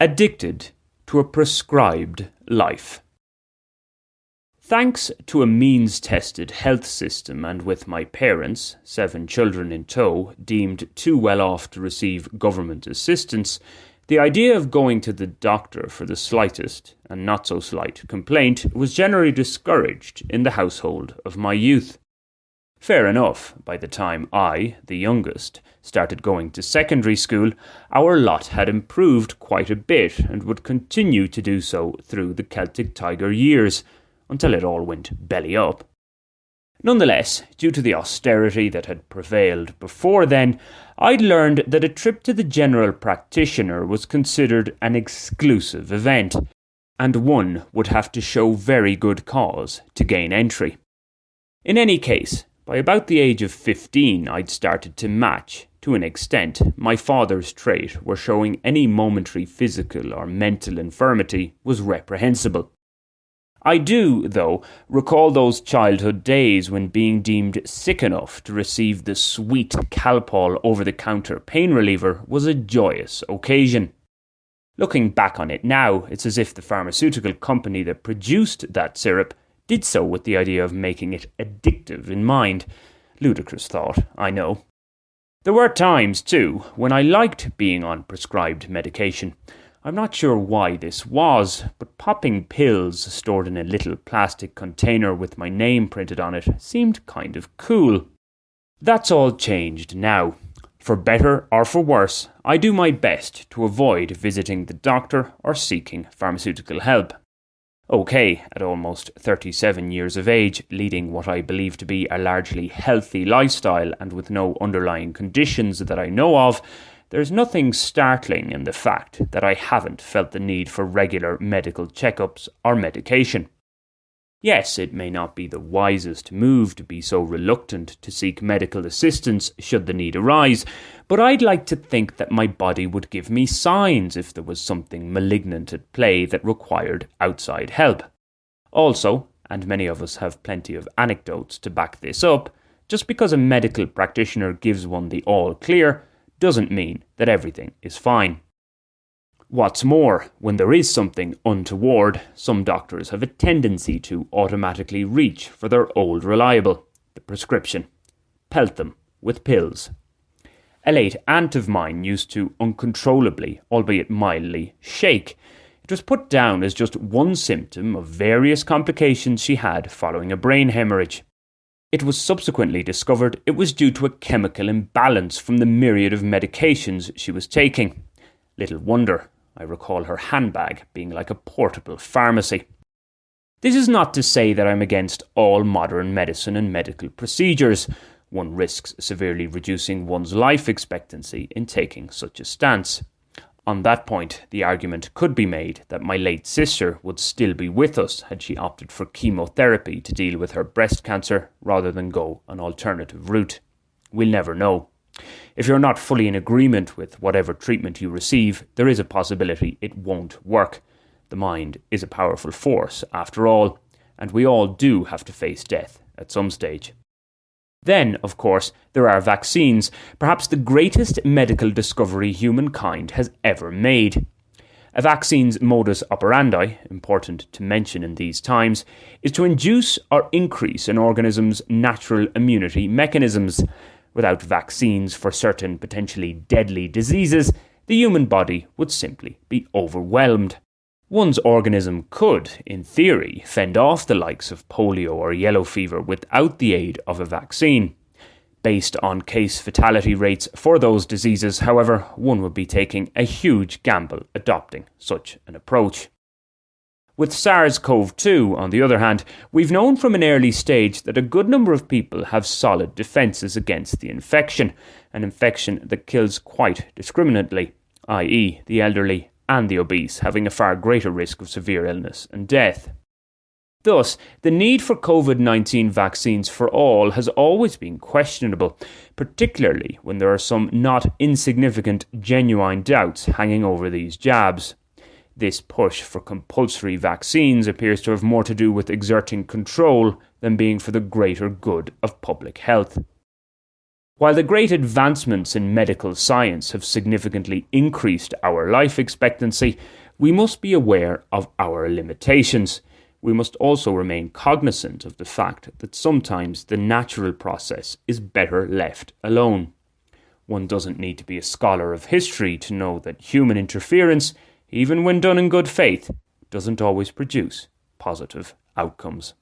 Addicted to a prescribed life. Thanks to a means-tested health system and with my parents, 7 children in tow, deemed too well off to receive government assistance, the idea of going to the doctor for the slightest and not so slight complaint was generally discouraged in the household of my youth. Fair enough, by the time I, the youngest, started going to secondary school, our lot had improved quite a bit and would continue to do so through the Celtic Tiger years, until it all went belly up. Nonetheless, due to the austerity that had prevailed before then, I'd learned that a trip to the general practitioner was considered an exclusive event, and one would have to show very good cause to gain entry. In any case, by about the age of 15, I'd started to match, to an extent, my father's trait where showing any momentary physical or mental infirmity was reprehensible. I do, though, recall those childhood days when being deemed sick enough to receive the sweet Calpol over-the-counter pain reliever was a joyous occasion. Looking back on it now, it's as if the pharmaceutical company that produced that syrup did so with the idea of making it addictive in mind. Ludicrous thought, I know. There were times, too, when I liked being on prescribed medication. I'm not sure why this was, but popping pills stored in a little plastic container with my name printed on it seemed kind of cool. That's all changed now. For better or for worse, I do my best to avoid visiting the doctor or seeking pharmaceutical help. Okay, at almost 37 years of age, leading what I believe to be a largely healthy lifestyle and with no underlying conditions that I know of, there's nothing startling in the fact that I haven't felt the need for regular medical checkups or medication. Yes, it may not be the wisest move to be so reluctant to seek medical assistance should the need arise, but I'd like to think that my body would give me signs if there was something malignant at play that required outside help. Also, and many of us have plenty of anecdotes to back this up, just because a medical practitioner gives one the all clear doesn't mean that everything is fine. What's more, when there is something untoward, some doctors have a tendency to automatically reach for their old reliable, the prescription. Pelt them with pills. A late aunt of mine used to uncontrollably, albeit mildly, shake. It was put down as just one symptom of various complications she had following a brain hemorrhage. It was subsequently discovered it was due to a chemical imbalance from the myriad of medications she was taking. Little wonder. I recall her handbag being like a portable pharmacy. This is not to say that I'm against all modern medicine and medical procedures. One risks severely reducing one's life expectancy in taking such a stance. On that point, the argument could be made that my late sister would still be with us had she opted for chemotherapy to deal with her breast cancer rather than go an alternative route. We'll never know. If you're not fully in agreement with whatever treatment you receive, there is a possibility it won't work. The mind is a powerful force, after all, and we all do have to face death at some stage. Then, of course, there are vaccines, perhaps the greatest medical discovery humankind has ever made. A vaccine's modus operandi, important to mention in these times, is to induce or increase an organism's natural immunity mechanisms. Without vaccines for certain potentially deadly diseases, the human body would simply be overwhelmed. One's organism could, in theory, fend off the likes of polio or yellow fever without the aid of a vaccine. Based on case fatality rates for those diseases, however, one would be taking a huge gamble adopting such an approach. With SARS-CoV-2, on the other hand, we've known from an early stage that a good number of people have solid defences against the infection, an infection that kills quite discriminately, i.e. the elderly and the obese having a far greater risk of severe illness and death. Thus, the need for COVID-19 vaccines for all has always been questionable, particularly when there are some not insignificant genuine doubts hanging over these jabs. This push for compulsory vaccines appears to have more to do with exerting control than being for the greater good of public health. While the great advancements in medical science have significantly increased our life expectancy, we must be aware of our limitations. We must also remain cognizant of the fact that sometimes the natural process is better left alone. One doesn't need to be a scholar of history to know that human interference, even when done in good faith, doesn't always produce positive outcomes.